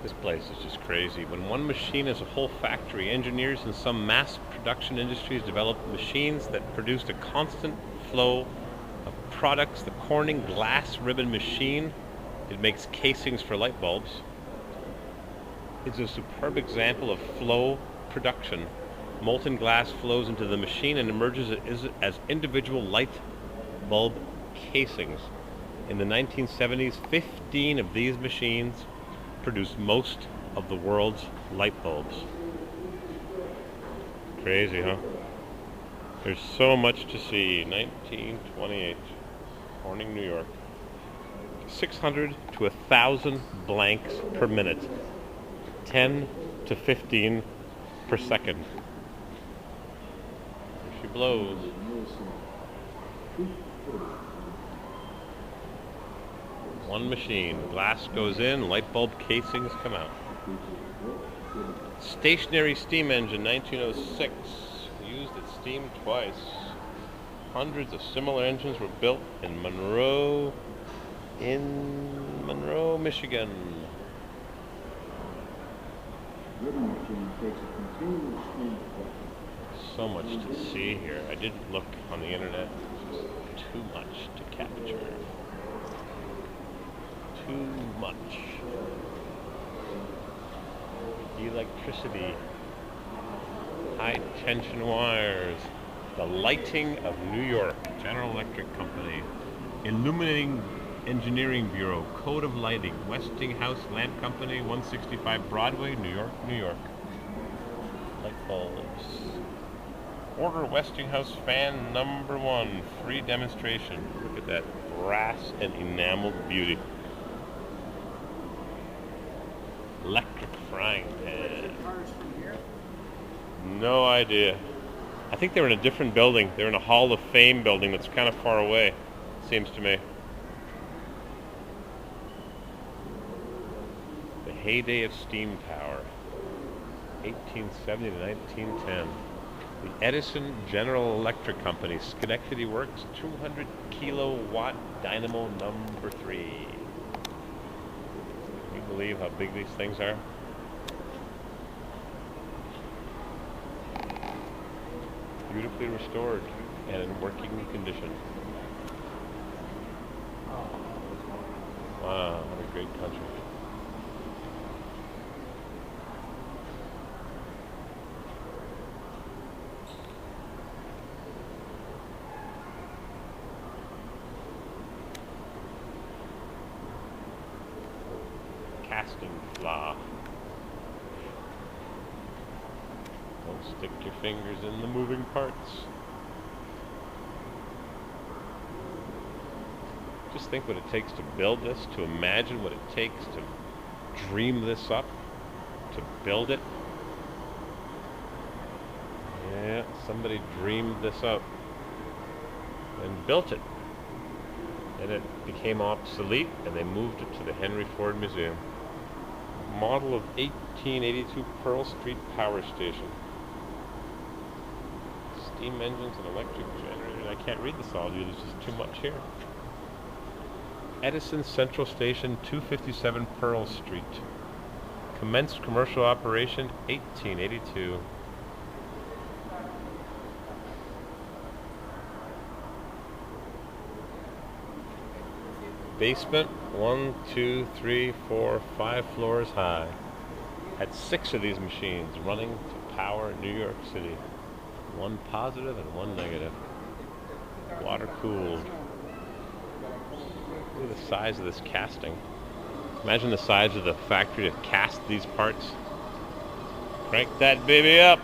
This place is just crazy. When one machine is a whole factory, engineers in some mass production industries developed machines that produced a constant flow of products. The Corning glass ribbon machine, it makes casings for light bulbs, is a superb example of flow production. Molten glass flows into the machine and emerges as individual light bulb casings. In the 1970s, 15 of these machines produced most of the world's light bulbs. Crazy, huh? There's so much to see. 1928, Corning, New York. 600 to 1,000 blanks per minute. 10 to 15 per second. Here she blows. One machine. Glass goes in, light bulb casings come out. Stationary steam engine, 1906. Used its steam twice. Hundreds of similar engines were built in Monroe, Michigan. So much to see here. I didn't look on the internet. It's just too much to capture. Too much. Electricity. High tension wires. The lighting of New York. General Electric Company. Illuminating Engineering Bureau. Code of Lighting. Westinghouse Lamp Company. 165 Broadway, New York, New York. Light bulbs. Order Westinghouse fan number 1. Free demonstration. Look at that brass and enameled beauty. Electric frying pan. No idea. I think they were in a different building. They're in a Hall of Fame building that's kind of far away, seems to me. The heyday of steam power, 1870 to 1910. The Edison General Electric Company, Schenectady Works, 200 kilowatt dynamo number 3. Can you believe how big these things are? Beautifully restored and in working condition. Wow, what a great country. Casting flaw. Don't stick your fingers in the moving parts. Just think what it takes to build this, to imagine what it takes to dream this up, to build it. Yeah, somebody dreamed this up and built it. And it became obsolete and they moved it to the Henry Ford Museum. Model of 1882 Pearl Street Power Station. Steam engines and electric generators. I can't read this all of you, there's just too much here. Edison Central Station, 257 Pearl Street. Commenced commercial operation, 1882. Basement, 1, 2, 3, 4, 5 floors high. Had 6 of these machines running to power New York City. 1 positive and 1 negative. Water cooled. Look at the size of this casting. Imagine the size of the factory to cast these parts. Crank that baby up.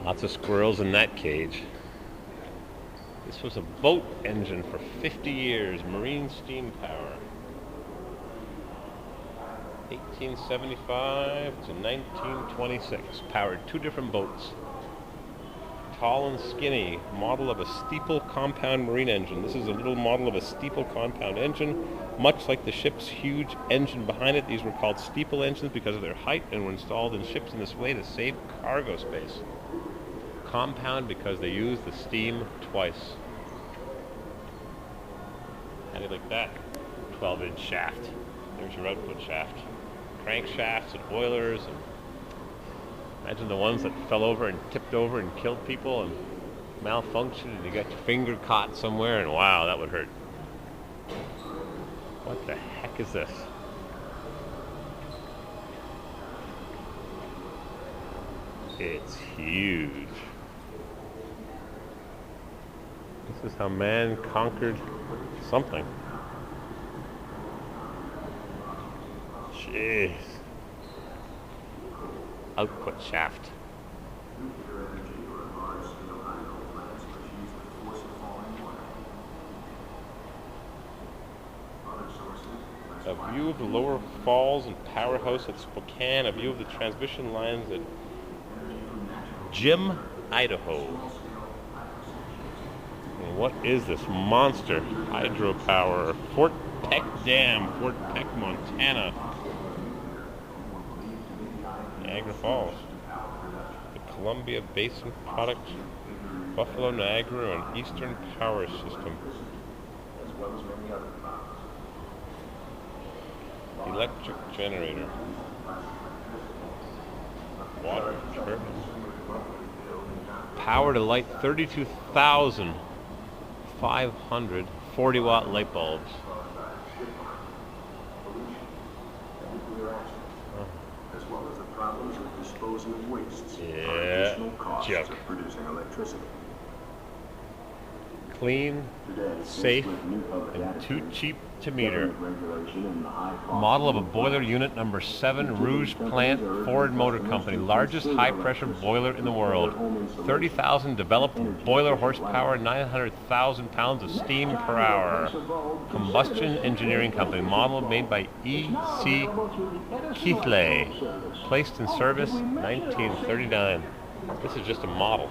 Lots of squirrels in that cage. This was a boat engine for 50 years, marine steam power. 1875 to 1926. Powered 2 different boats. Tall and skinny, model of a steeple compound marine engine. This is a little model of a steeple compound engine, much like the ship's huge engine behind it. These were called steeple engines because of their height and were installed in ships in this way to save cargo space. Compound because they use the steam twice. How do you like that? 12-inch shaft. There's your output shaft. Crankshafts and oilers, and imagine the ones that fell over and tipped over and killed people and malfunctioned and you got your finger caught somewhere and wow, that would hurt. What the heck is this? It's huge. This is how man conquered something. Jeez. Output shaft. A view of the lower falls and powerhouse at Spokane. A view of the transmission lines at Jim, Idaho. And what is this monster? Hydropower. Fort Peck Dam, Fort Peck, Montana. Niagara Falls. The Columbia Basin Product, Buffalo, Niagara, and Eastern Power System. Electric generator. Water turbine. Power to light 32,500 40-watt light bulbs. Yeah, junk. Clean, safe, and too cheap to meter. Model of a boiler unit number 7, Rouge Plant, Ford Motor Company. Largest high-pressure boiler in the world. 30,000 developed boiler horsepower, 900,000 pounds of steam per hour. Combustion Engineering Company. Model made by E.C. Keithley. Placed in service 1939. This is just a model.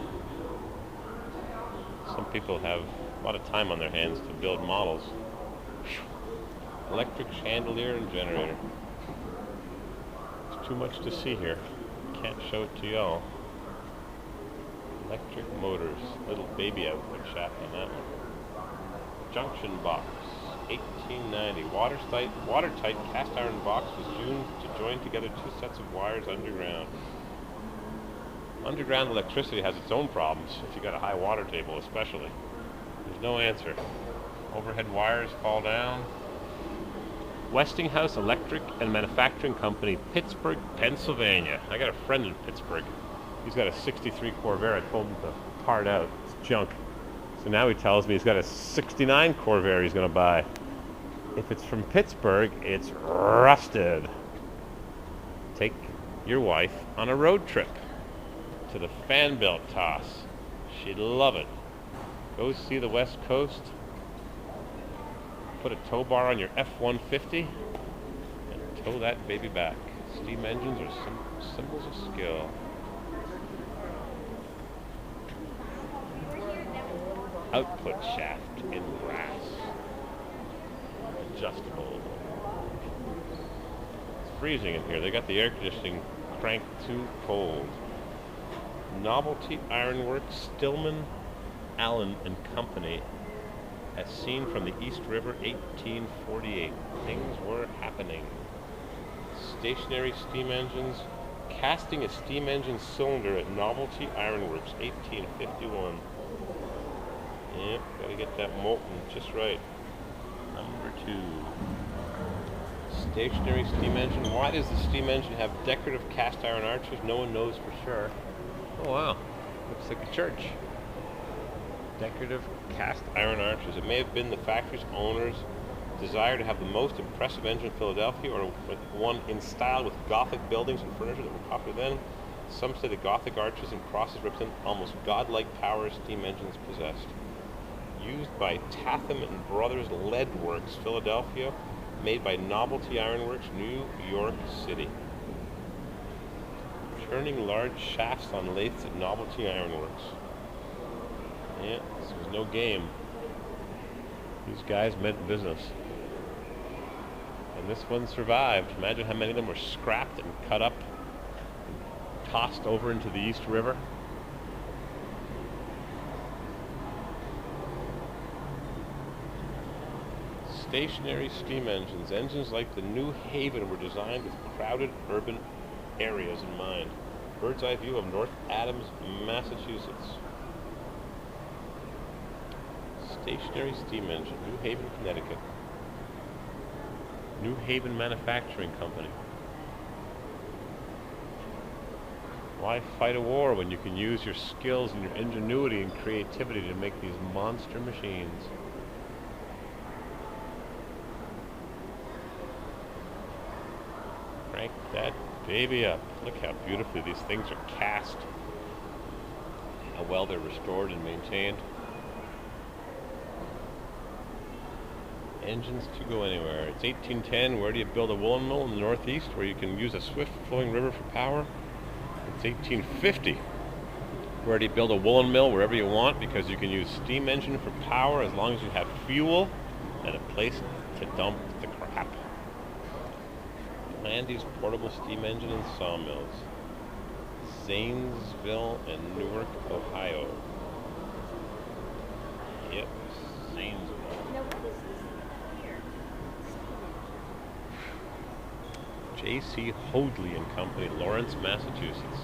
Some people have a lot of time on their hands to build models. Electric chandelier and generator. There's too much to see here. Can't show it to y'all. Electric motors. Little baby output shaft on that one. Junction box. 1890. Watertight cast iron box was used to join together 2 sets of wires underground. Underground electricity has its own problems, if you got a high water table especially. There's no answer. Overhead wires fall down. Westinghouse Electric and Manufacturing Company, Pittsburgh, Pennsylvania. I got a friend in Pittsburgh. He's got a 63 Corvair. I told him to part out. It's junk. So now he tells me he's got a 69 Corvair he's going to buy. If it's from Pittsburgh, it's rusted. Take your wife on a road trip to the fan belt toss. She'd love it. Go see the West Coast. Put a tow bar on your F-150 and tow that baby back. Steam engines are symbols of skill. Output shaft in brass. Adjustable. It's freezing in here. They got the air conditioning cranked too cold. Novelty Ironworks, Stillman, Allen and Company, as seen from the East River, 1848. Things were happening. Stationary steam engines, casting a steam engine cylinder at Novelty Ironworks, 1851. Yep, gotta get that molten just right. Number 2. Stationary steam engine. Why does the steam engine have decorative cast iron arches? No one knows for sure. Oh wow, looks like a church. Decorative cast iron arches. It may have been the factory's owner's desire to have the most impressive engine in Philadelphia, or one in style with Gothic buildings and furniture that were popular then. Some say the Gothic arches and crosses represent almost godlike power steam engines possessed. Used by Tatham and Brothers Lead Works, Philadelphia, made by Novelty Ironworks, New York City. Turning large shafts on lathes at Novelty Ironworks. Yeah, this was no game. These guys meant business. And this one survived. Imagine how many of them were scrapped and cut up and tossed over into the East River. Stationary steam engines. Engines like the New Haven were designed with crowded urban areas in mind. Bird's eye view of North Adams, Massachusetts. Stationary steam engine, New Haven, Connecticut. New Haven Manufacturing Company. Why fight a war when you can use your skills and your ingenuity and creativity to make these monster machines? Crank that baby up. Look how beautifully these things are cast. How well they're restored and maintained. Engines to go anywhere. It's 1810. Where do you build a woolen mill in the Northeast where you can use a swift flowing river for power? It's 1850. Where do you build a woolen mill wherever you want because you can use steam engine for power as long as you have fuel and a place to dump the crap. Landy's portable steam engine and sawmills. Zanesville and Newark, Ohio. Yep, Zanesville. Now what is this here? J.C. Hoadley and Company, Lawrence, Massachusetts.